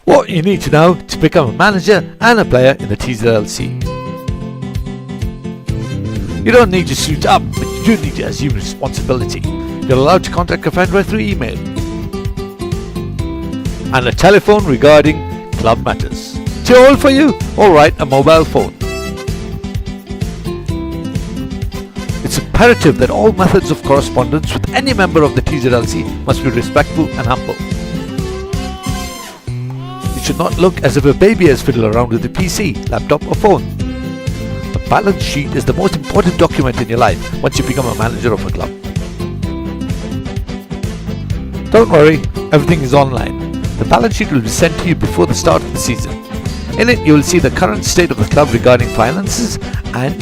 What you need to know to become a manager and a player in the TZLC. You don't need to suit up, but you do need to assume responsibility. You're allowed to contact Cassandra through email and a telephone regarding club matters. Too old for you? Alright, a mobile phone. It's imperative that all methods of correspondence with any member of the TZLC must be respectful and humble. It should not look as if a baby has fiddled around with a PC, laptop or phone. A balance sheet is the most important document in your life once you become a manager of a club. Don't worry, everything is online. The balance sheet will be sent to you before the start of the season. In it, you will see the current state of the club regarding finances, and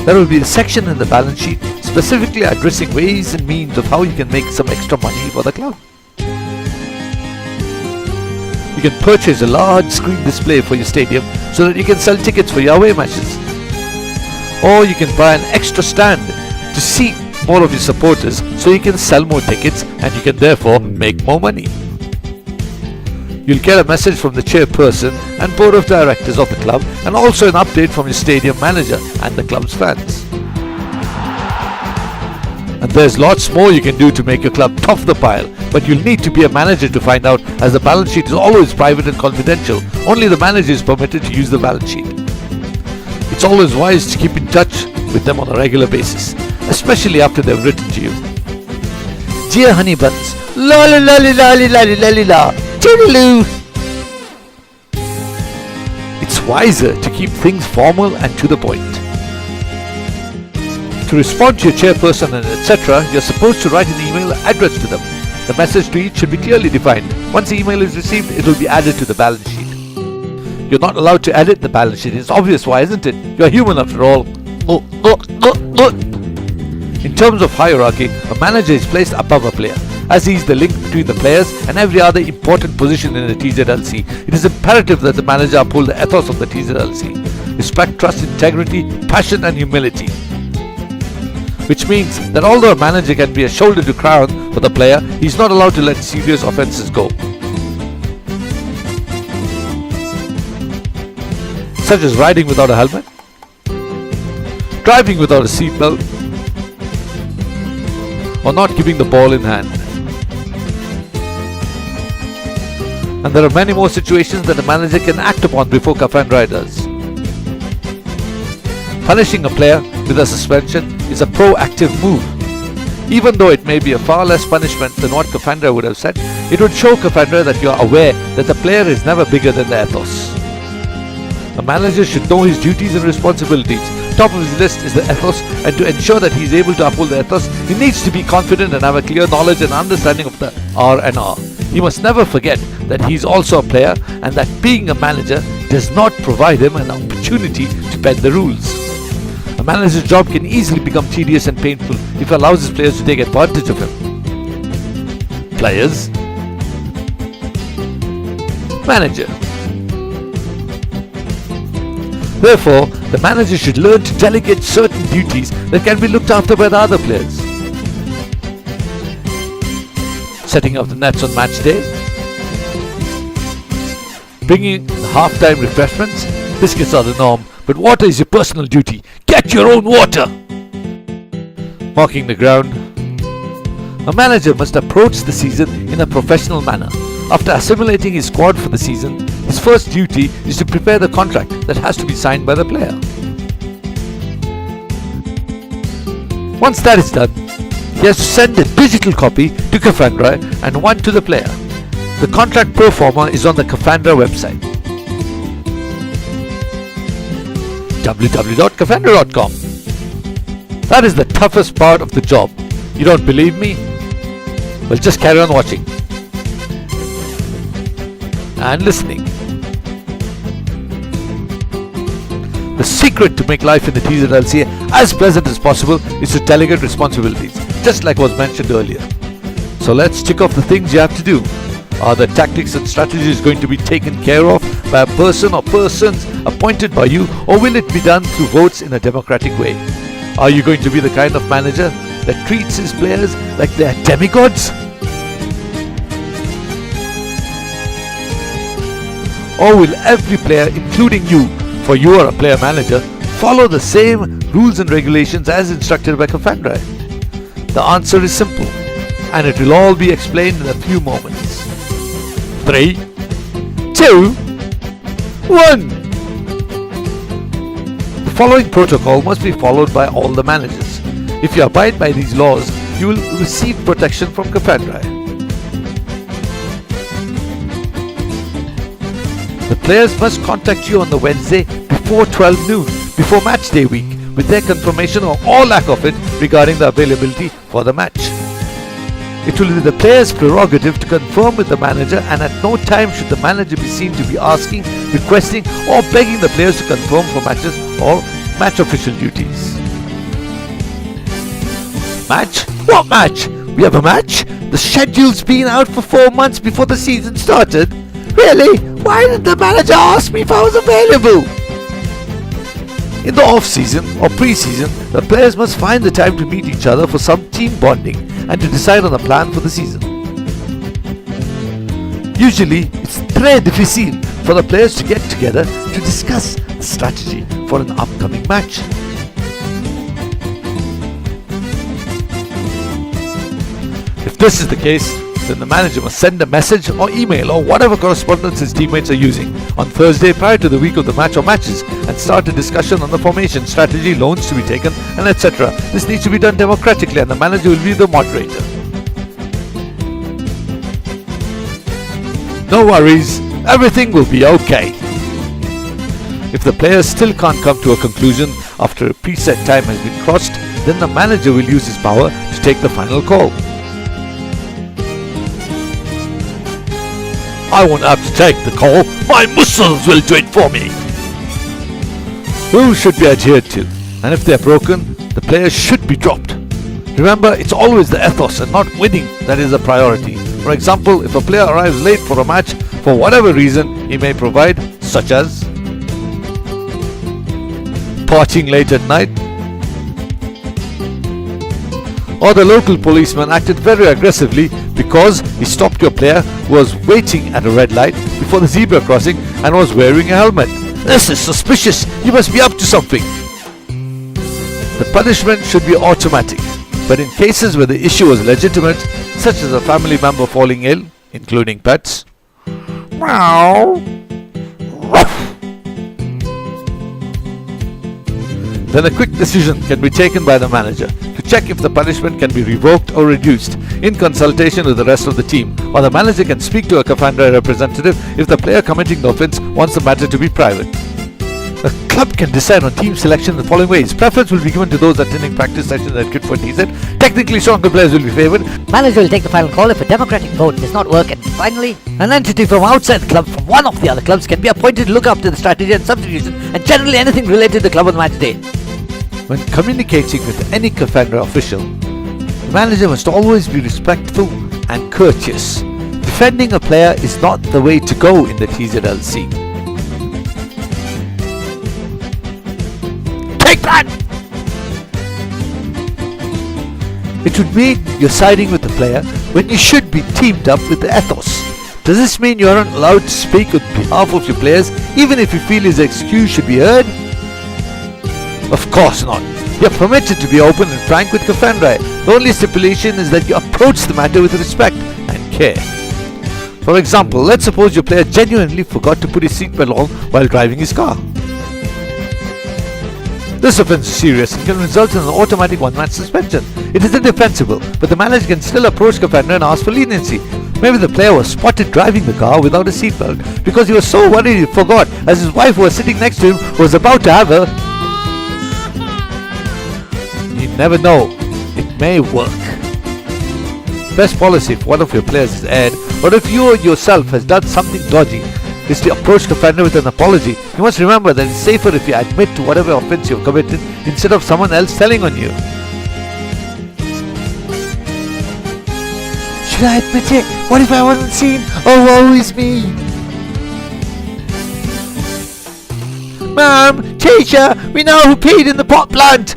there will be a section in the balance sheet specifically addressing ways and means of how you can make some extra money for the club. You can purchase a large screen display for your stadium so that you can sell tickets for your away matches. Or you can buy an extra stand to seat more of your supporters so you can sell more tickets and you can therefore make more money. You'll get a message from the chairperson and board of directors of the club, and also an update from your stadium manager and the club's fans. And there's lots more you can do to make your club top of the pile, but you'll need to be a manager to find out, as the balance sheet is always private and confidential. Only the manager is permitted to use the balance sheet. It's always wise to keep in touch with them on a regular basis, especially after they've written to you. Dear honey buns, la la la la la la la la la, toodaloo. It's wiser to keep things formal and to the point. To respond to your chairperson and etc., you're supposed to write an email addressed to them. The message to each should be clearly defined. Once the email is received, it will be added to the balance sheet. You're not allowed to edit the balance sheet. It's obvious why, isn't it? You're human after all. In terms of hierarchy, a manager is placed above a player, as he is the link between the players and every other important position in the TZLC. It is imperative that the manager uphold the ethos of the TZLC: respect, trust, integrity, passion and humility. Which means that although a manager can be a shoulder to cry on for the player, he is not allowed to let serious offences go, such as riding without a helmet, driving without a seatbelt, or not keeping the ball in hand. And there are many more situations that a manager can act upon before Cassandra does. Punishing a player with a suspension is a proactive move. Even though it may be a far less punishment than what Cassandra would have said, it would show Cassandra that you are aware that the player is never bigger than the ethos. A manager should know his duties and responsibilities. Top of his list is the ethos, and to ensure that he is able to uphold the ethos, he needs to be confident and have a clear knowledge and understanding of the R&R. He must never forget that he is also a player, and that being a manager does not provide him an opportunity to bend the rules. A manager's job can easily become tedious and painful if he allows his players to take advantage of him. Players, manager. Therefore, the manager should learn to delegate certain duties that can be looked after by the other players. Setting up the nets on match day, bringing the half-time refreshments. Biscuits are the norm, but water is your personal duty. Get your own water! Marking the ground. A manager must approach the season in a professional manner. After assimilating his squad for the season, his first duty is to prepare the contract that has to be signed by the player. Once that is done, he has to send a digital copy to Cassandra and one to the player. The contract pro forma is on the Cassandra website, www.cassandra.com. That is the toughest part of the job. You don't believe me? Well, just carry on watching and listening. The secret to make life in the TZLC as pleasant as possible is to delegate responsibilities, just like was mentioned earlier. So let's tick off the things you have to do. Are the tactics and strategies going to be taken care of by a person or persons appointed by you, or will it be done through votes in a democratic way? Are you going to be the kind of manager that treats his players like they are demigods? Or will every player, including you, for you are a player manager, follow the same rules and regulations as instructed by Cassandra? The answer is simple, and it will all be explained in a few moments. 3, 2, 1. The following protocol must be followed by all the managers. If you abide by these laws, you will receive protection from Cassandra. The players must contact you on the Wednesday before 12 noon, before match day week, with their confirmation or lack of it regarding the availability for the match. It will be the player's prerogative to confirm with the manager, and at no time should the manager be seen to be asking, requesting or begging the players to confirm for matches or match official duties. Match? What match? We have a match? The schedule's been out for 4 months before the season started. Really? Why didn't the manager ask me if I was available? In the off-season or pre-season, the players must find the time to meet each other for some team bonding and to decide on a plan for the season. Usually, it's très difficile for the players to get together to discuss a strategy for an upcoming match. If this is the case, then the manager must send a message or email or whatever correspondence his teammates are using on Thursday prior to the week of the match or matches and start a discussion on the formation, strategy, loans to be taken, and etc. This needs to be done democratically, and the manager will be the moderator. No worries, everything will be okay. If the players still can't come to a conclusion after a preset time has been crossed, then the manager will use his power to take the final call. I won't have to take the call, my muscles will do it for me. Rules should be adhered to, and if they are broken, the players should be dropped. Remember, it's always the ethos and not winning that is the priority. For example, if a player arrives late for a match, for whatever reason he may provide, such as partying late at night, or the local policeman acted very aggressively because he stopped your player who was waiting at a red light before the zebra crossing and was wearing a helmet. This is suspicious. You must be up to something. The punishment should be automatic, but in cases where the issue was legitimate, such as a family member falling ill, including pets, meow, then a quick decision can be taken by the manager to check if the punishment can be revoked or reduced in consultation with the rest of the team, or the manager can speak to a Cassandra representative if the player committing the offence wants the matter to be private. The club can decide on team selection in the following ways. Preference will be given to those attending practice sessions at Kit for TZ. Technically stronger players will be favoured. Manager will take the final call if a democratic vote does not work. And finally, an entity from outside the club, from one of the other clubs, can be appointed to look after the strategy and substitution and generally anything related to the club on match day. When communicating with any Cassandra official, the manager must always be respectful and courteous. Defending a player is not the way to go in the TZLC. Take that! It would mean you're siding with the player when you should be teamed up with the ethos. Does this mean you aren't allowed to speak on behalf of your players even if you feel his excuse should be heard? Of course not. You're permitted to be open and frank with Cassandra. The only stipulation is that you approach the matter with respect and care. For example, let's suppose your player genuinely forgot to put his seatbelt on while driving his car. This offence is serious and can result in an automatic one-match suspension. It is indefensible, but the manager can still approach Cassandra and ask for leniency. Maybe the player was spotted driving the car without a seatbelt because he was so worried he forgot, as his wife who was sitting next to him was about to have her. You never know, it may work. Best policy if one of your players is aired, or if you yourself has done something dodgy, is to approach Cassandra with an apology. You must remember that it's safer if you admit to whatever offence you've committed instead of someone else telling on you. Should I admit it? What if I wasn't seen? Oh, woe is me! Mom! Teacher! We know who peed in the pot plant!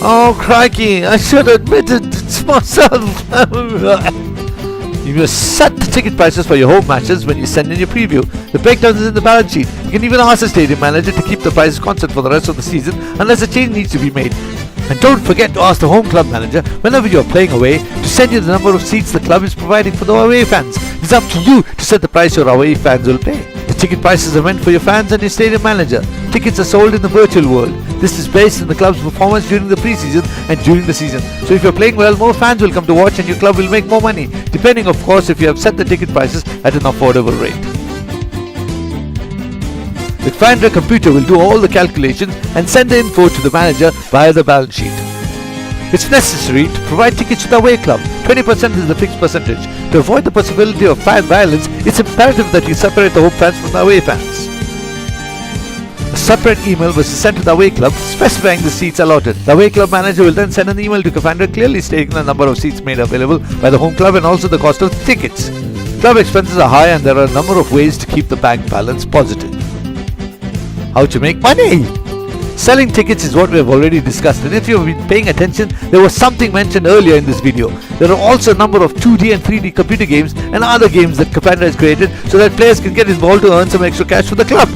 Oh crikey, I should admit it, it's myself. You must set the ticket prices for your home matches when you send in your preview. The breakdown is in the balance sheet. You can even ask the stadium manager to keep the prices constant for the rest of the season unless a change needs to be made. And don't forget to ask the home club manager whenever you are playing away to send you the number of seats the club is providing for the away fans. It's up to you to set the price your away fans will pay. The ticket prices are meant for your fans and your stadium manager. Tickets are sold in the virtual world. This is based on the club's performance during the pre-season and during the season. So if you're playing well, more fans will come to watch and your club will make more money, depending of course if you have set the ticket prices at an affordable rate. The Finder computer will do all the calculations and send the info to the manager via the balance sheet. It's necessary to provide tickets to the away club. 20% is the fixed percentage. To avoid the possibility of fan violence, it's imperative that you separate the home fans from the away fans. A separate email was sent to the away club specifying the seats allotted. The away club manager will then send an email to Commander clearly stating the number of seats made available by the home club and also the cost of the tickets. Club expenses are high and there are a number of ways to keep the bank balance positive. How to make money? Selling tickets is what we have already discussed, and if you have been paying attention, there was something mentioned earlier in this video. There are also a number of 2D and 3D computer games and other games that Commander has created so that players can get involved to earn some extra cash for the club.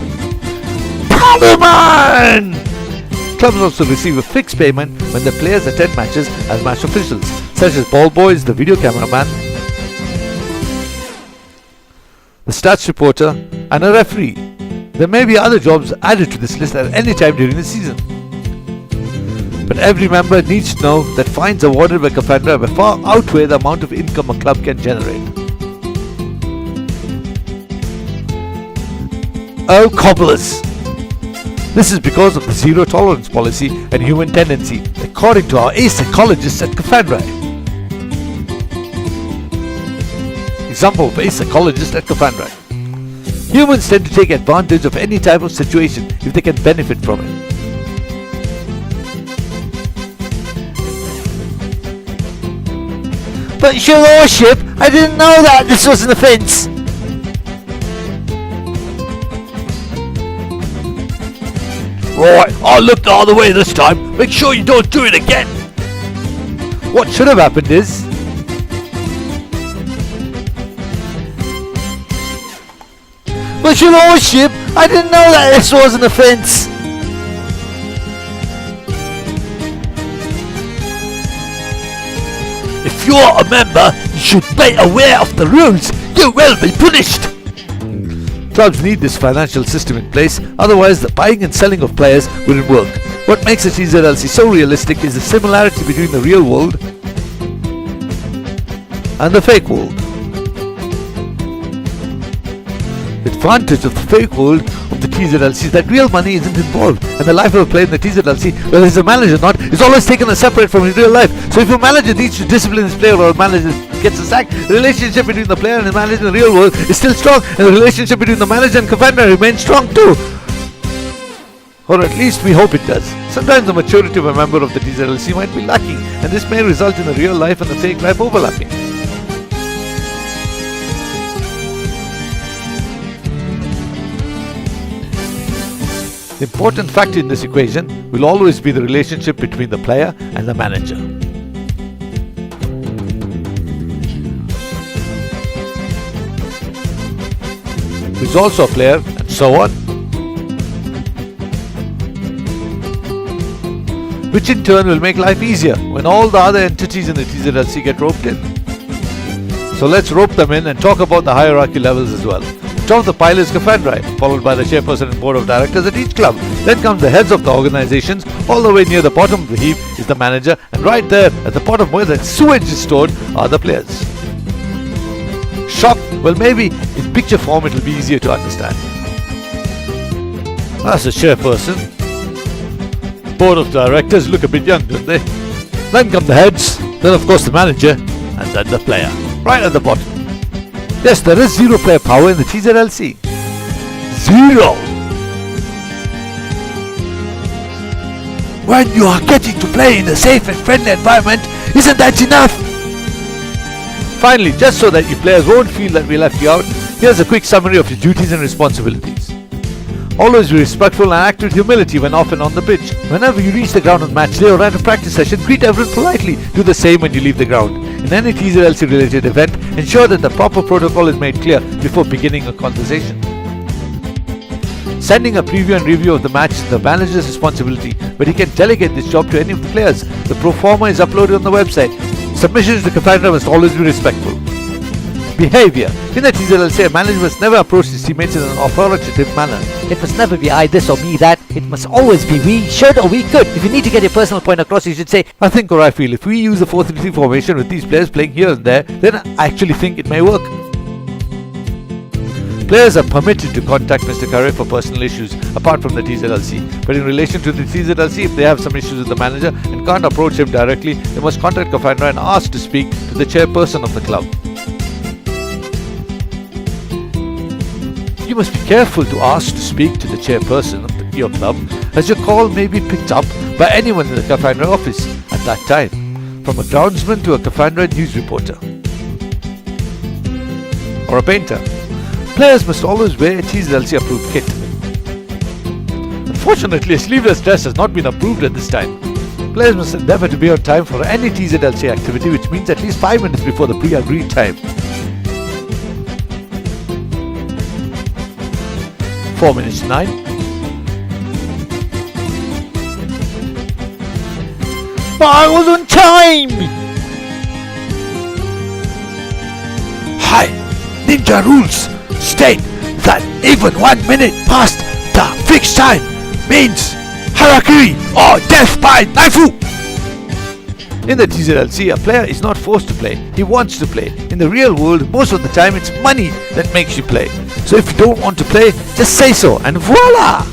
Powerman! Clubs also receive a fixed payment when the players attend matches as match officials, such as ball boys, the video cameraman, the stats reporter, and a referee. There may be other jobs added to this list at any time during the season. But every member needs to know that fines awarded by Commander will far outweigh the amount of income a club can generate. Oh, cobblers! This is because of the zero tolerance policy and human tendency, according to our ace psychologists at Commander. Example of ace psychologist at Commander. Humans tend to take advantage of any type of situation if they can benefit from it. But your lordship, I didn't know that this was an offence. Right, I'll look the other way this time. Make sure you don't do it again. What should have happened is, but your lordship, I didn't know that this was an offence. If you're a member, you should be aware of the rules. You will be punished. Clubs need this financial system in place, otherwise the buying and selling of players wouldn't work. What makes the TZLC so realistic is the similarity between the real world and the fake world. The advantage of the fake world of the TZLC is that real money isn't involved, and the life of a player in the TZLC, whether he's a manager or not, is always taken as separate from his real life. So if a manager needs to discipline his player or a manager gets a sack, the relationship between the player and the manager in the real world is still strong, and the relationship between the manager and Commander remains strong too. Or at least we hope it does. Sometimes the maturity of a member of the TZLC might be lacking, and this may result in the real life and the fake life overlapping. The important factor in this equation will always be the relationship between the player and the manager. Who is also a player, and so on, which in turn will make life easier when all the other entities in the TZLC get roped in. So let's rope them in and talk about the hierarchy levels as well. Top of the pile is Commander, followed by the chairperson and board of directors at each club. Then comes the heads of the organizations. All the way near the bottom of the heap is the manager, and right there at the bottom where the sewage is stored are the players. Shock? Well, maybe in picture form it will be easier to understand. That's the chairperson. Board of directors look a bit young, don't they? Then come the heads, then of course the manager, and then the player, right at the bottom. Yes, there is zero player power in the TZLC. Zero! When you are getting to play in a safe and friendly environment, isn't that enough? Finally, just so that you players won't feel that we left you out, here's a quick summary of your duties and responsibilities. Always be respectful and act with humility when off and on the pitch. Whenever you reach the ground on match day or at a practice session, greet everyone politely. Do the same when you leave the ground. In any TZLC related event, ensure that the proper protocol is made clear before beginning a conversation. Sending a preview and review of the match is the manager's responsibility, but he can delegate this job to any of the players. The pro forma is uploaded on the website. Submissions to Cassandra must always be respectful. Behavior. In the TZLC, a manager must never approach his teammates in an authoritative manner. It must never be I this or me that. It must always be we should or we could. If you need to get your personal point across, you should say, I think or I feel if we use a 4-3-3 formation with these players playing here and there, then I actually think it may work. Players are permitted to contact Mr. Curry for personal issues apart from the TZLC, but in relation to the TZLC, if they have some issues with the manager and can't approach him directly, they must contact Cassandra and ask to speak to the chairperson of the club. You must be careful to ask to speak to the chairperson of your club, as your call may be picked up by anyone in the Cassandra office at that time, from a groundsman to a Cassandra news reporter or a painter. Players must always wear a TZLC approved kit. Unfortunately, a sleeveless dress has not been approved at this time. Players must endeavour to be on time for any TZLC activity, which means at least 5 minutes before the pre-agreed time. 4 minutes to 9. I was on time! Hi! Ninja rules state that even 1 minute past the fixed time means harakiri or death by knifeu! In the TZLC, a player is not forced to play, he wants to play. In the real world, most of the time it's money that makes you play. So if you don't want to play, just say so and voila!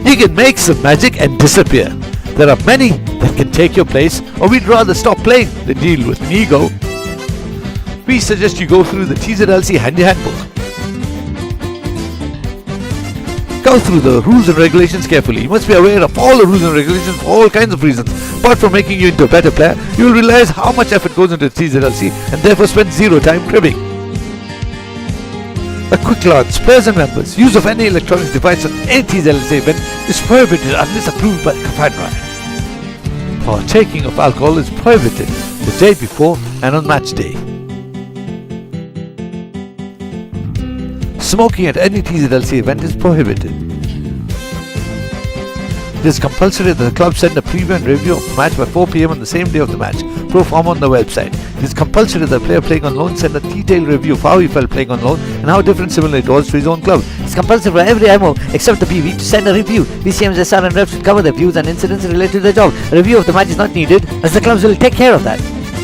You can make some magic and disappear. There are many that can take your place, or we'd rather stop playing than deal with an ego. We suggest you go through the TZLC Handy Handbook. Go through the rules and regulations carefully. You must be aware of all the rules and regulations for all kinds of reasons. Apart from making you into a better player, you will realize how much effort goes into TZLC and therefore spend zero time cribbing. A quick glance, players and members, use of any electronic device on any TZLC event is prohibited unless approved by the Cassandra. Partaking of alcohol is prohibited the day before and on match day. Smoking at any TZLC event is prohibited. It is compulsory that the club send a preview and review of the match by 4 p.m. on the same day of the match, pro forma on the website. It is compulsory that the player playing on loan send a detailed review of how he felt playing on loan and how different similar it was to his own club. It's compulsory for every IMO except the PV to send a review. VCMs, SR and reps should cover their views and incidents related to their job. A review of the match is not needed, as the clubs will take care of that.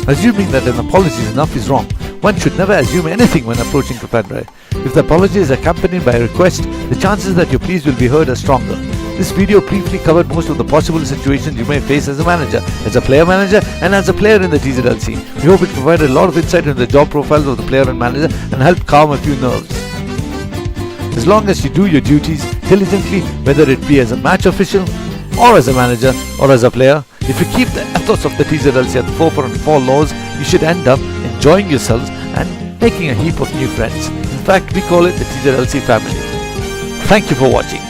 Assuming that an apology is enough is wrong. One should never assume anything when approaching Cassandra. If the apology is accompanied by a request, the chances that your pleas will be heard are stronger. This video briefly covered most of the possible situations you may face as a manager, as a player manager, and as a player in the TZLC. We hope it provided a lot of insight into the job profiles of the player and manager and helped calm a few nerves. As long as you do your duties diligently, whether it be as a match official, or as a manager, or as a player, if you keep the ethos of the TZLC at the forefront of all laws, you should end up enjoying yourselves and making a heap of new friends. In fact, we call it the TZLC family. Thank you for watching.